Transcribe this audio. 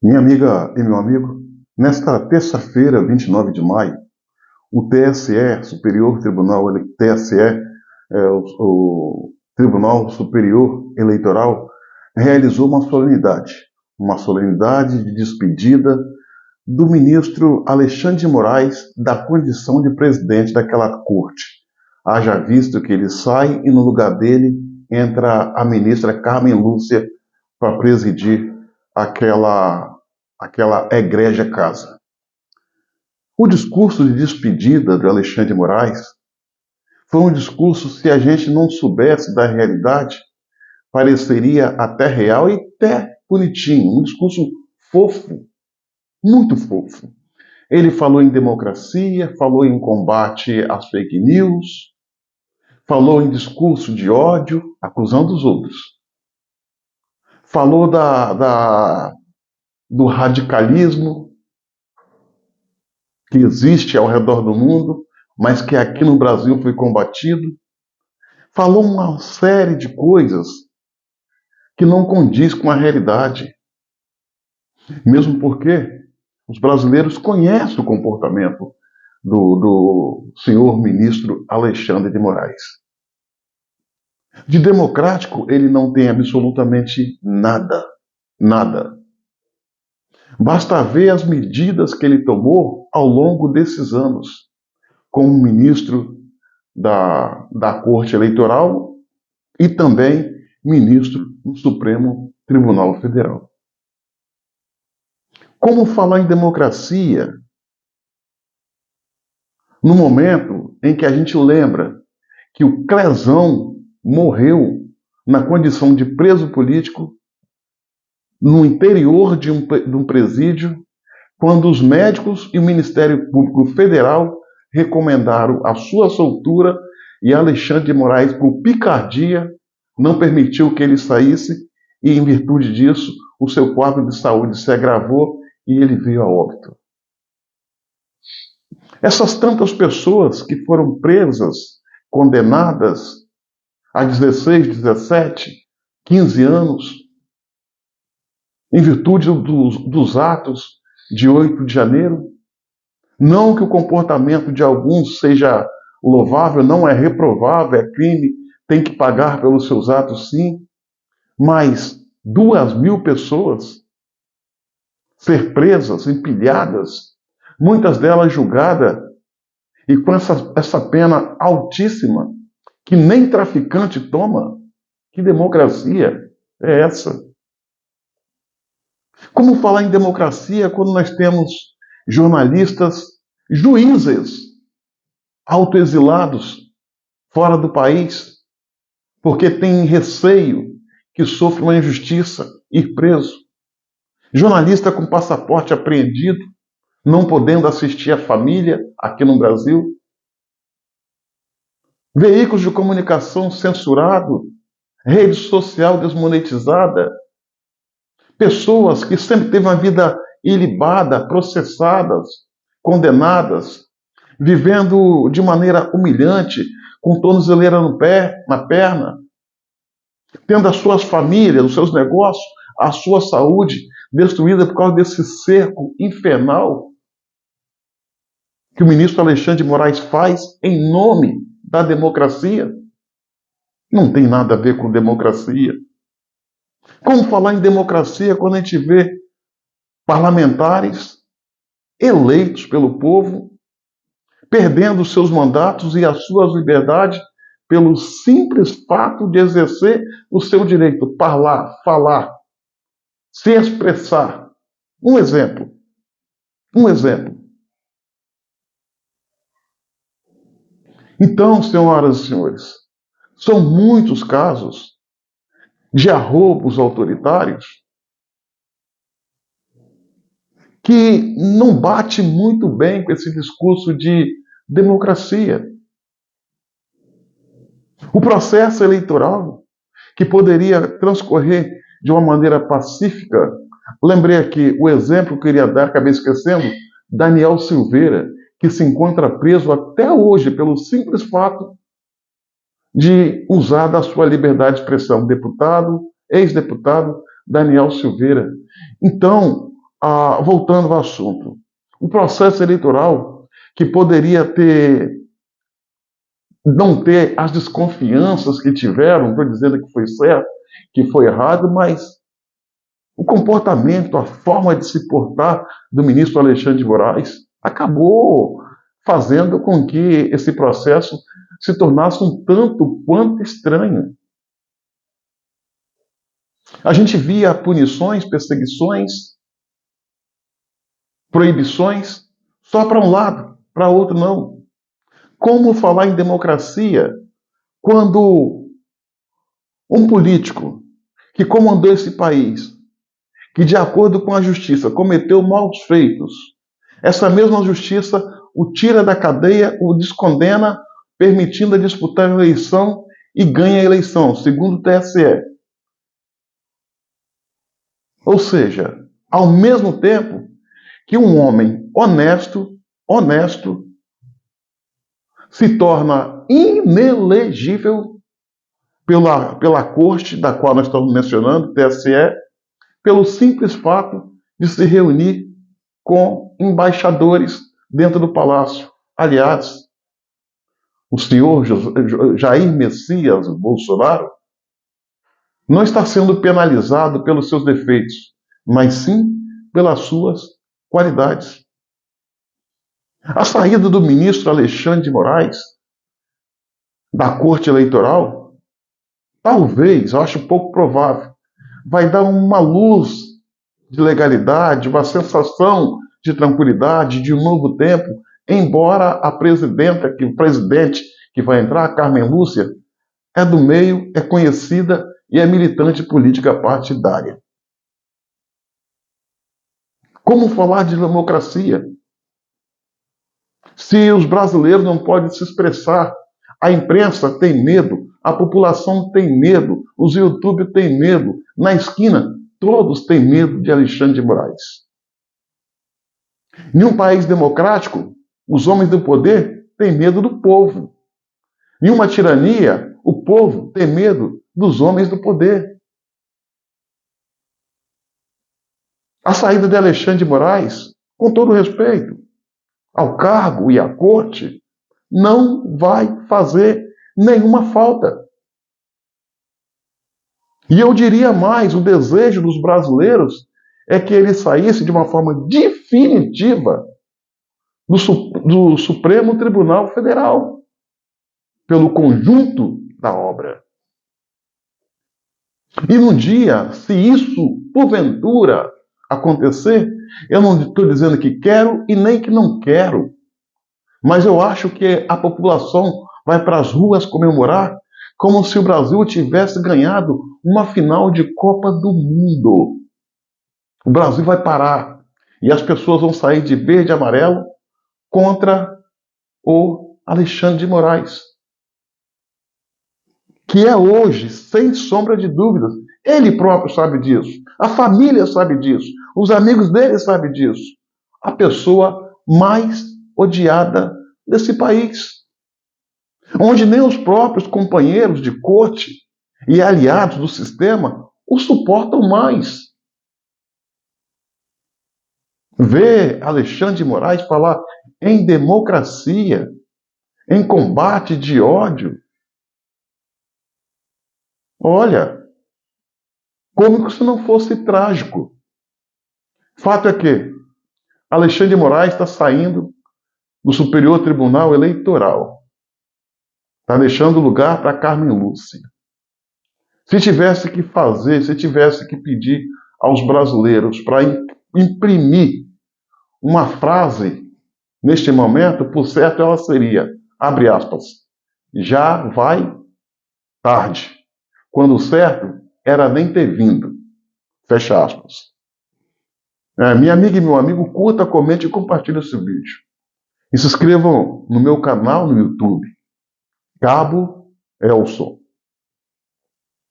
Minha amiga e meu amigo, nesta terça-feira, 29 de maio, o TSE, Superior Tribunal, TSE, o Tribunal Superior Eleitoral, realizou uma solenidade de despedida do ministro Alexandre de Moraes da condição de presidente daquela corte. Haja visto que ele sai e no lugar dele entra a ministra Carmen Lúcia para presidir aquela egrégia casa. O discurso de despedida de Alexandre de Moraes foi um discurso, se a gente não soubesse da realidade, pareceria até real e até bonitinho. Um discurso fofo, muito fofo. Ele falou em democracia, falou em combate às fake news, falou em discurso de ódio, acusando os outros. Falou do radicalismo que existe ao redor do mundo, mas que aqui no Brasil foi combatido. Falou uma série de coisas que não condiz com a realidade. Mesmo porque os brasileiros conhecem o comportamento do senhor ministro Alexandre de Moraes. De democrático, ele não tem absolutamente nada. Nada. Basta ver as medidas que ele tomou ao longo desses anos, como ministro da Corte Eleitoral e também ministro do Supremo Tribunal Federal. Como falar em democracia no momento em que a gente lembra que o Clezão morreu na condição de preso político no interior de um presídio, quando os médicos e o Ministério Público Federal recomendaram a sua soltura e Alexandre de Moraes, por picardia, não permitiu que ele saísse e, em virtude disso, o seu quadro de saúde se agravou e ele veio a óbito. Essas tantas pessoas que foram presas, condenadas a 16, 17, 15 anos, em virtude dos atos de 8 de janeiro, não que o comportamento de alguns seja louvável, não é reprovável, é crime, tem que pagar pelos seus atos sim, mas 2.000 pessoas ser presas, empilhadas, muitas delas julgadas, e com essa pena altíssima, que nem traficante toma. Que democracia é essa? Como falar em democracia quando nós temos jornalistas, juízes, autoexilados, fora do país, porque têm receio que sofra uma injustiça, ir preso? Jornalista com passaporte apreendido, não podendo assistir a família aqui no Brasil. Veículos de comunicação censurado, rede social desmonetizada. Pessoas que sempre teve uma vida ilibada, processadas, condenadas, vivendo de maneira humilhante, com tornozeleira na perna, tendo as suas famílias, os seus negócios, a sua saúde destruída por causa desse cerco infernal que o ministro Alexandre de Moraes faz em nome da democracia. Não tem nada a ver com democracia. Como falar em democracia quando a gente vê parlamentares eleitos pelo povo perdendo seus mandatos e as suas liberdades pelo simples fato de exercer o seu direito, falar, se expressar. Um exemplo. Então, senhoras e senhores, são muitos casos de arroubos autoritários que não bate muito bem com esse discurso de democracia. O processo eleitoral, que poderia transcorrer de uma maneira pacífica, lembrei aqui o exemplo que eu queria dar, acabei esquecendo, Daniel Silveira, que se encontra preso até hoje pelo simples fato de usar da sua liberdade de expressão. Deputado, ex-deputado Daniel Silveira. Então, voltando ao assunto, o processo eleitoral que poderia não ter as desconfianças que tiveram, estou dizendo que foi certo, que foi errado, mas o comportamento, a forma de se portar do ministro Alexandre de Moraes acabou fazendo com que esse processo se tornasse um tanto quanto estranho. A gente via punições, perseguições, proibições, só para um lado, para outro não. Como falar em democracia quando um político que comandou esse país, que de acordo com a justiça cometeu maus feitos, essa mesma justiça o tira da cadeia, o descondena, permitindo a disputar a eleição e ganha a eleição, segundo o TSE. Ou seja, ao mesmo tempo que um homem honesto, se torna inelegível pela corte da qual nós estamos mencionando, TSE, pelo simples fato de se reunir com embaixadores dentro do palácio. Aliás, o senhor Jair Messias Bolsonaro não está sendo penalizado pelos seus defeitos, mas sim pelas suas qualidades. A saída do ministro Alexandre de Moraes da Corte Eleitoral, talvez, eu acho pouco provável, vai dar uma luz de legalidade, uma sensação de tranquilidade, de um novo tempo, embora o presidente que vai entrar, Carmen Lúcia, é do meio, é conhecida e é militante política partidária. Como falar de democracia se os brasileiros não podem se expressar? A imprensa tem medo, a população tem medo, os YouTube têm medo, na esquina todos têm medo de Alexandre de Moraes. Em um país democrático, os homens do poder têm medo do povo. Em uma tirania, o povo tem medo dos homens do poder. A saída de Alexandre de Moraes, com todo respeito ao cargo e à corte, não vai fazer nenhuma falta. E eu diria mais, o desejo dos brasileiros é que ele saísse de uma forma definitiva do Supremo Tribunal Federal, pelo conjunto da obra. E no dia, se isso, porventura, acontecer, eu não estou dizendo que quero e nem que não quero, mas eu acho que a população vai para as ruas comemorar como se o Brasil tivesse ganhado uma final de Copa do Mundo. O Brasil vai parar e as pessoas vão sair de verde e amarelo contra o Alexandre de Moraes, que é hoje, sem sombra de dúvidas, ele próprio sabe disso, a família sabe disso, os amigos dele sabem disso, a pessoa mais odiada desse país, onde nem os próprios companheiros de corte e aliados do sistema o suportam mais. Ver Alexandre de Moraes falar em democracia, em combate de ódio, olha, como se não fosse trágico. Fato é que Alexandre de Moraes está saindo do Superior Tribunal Eleitoral. Está deixando lugar para Carmen Lúcia. Se tivesse que fazer, se tivesse que pedir aos brasileiros para imprimir uma frase neste momento, por certo ela seria, abre aspas, já vai tarde, quando o certo era nem ter vindo, fecha aspas. Minha amiga e meu amigo, curta, comente e compartilhe esse vídeo. E se inscrevam no meu canal no YouTube, Cabo Elson.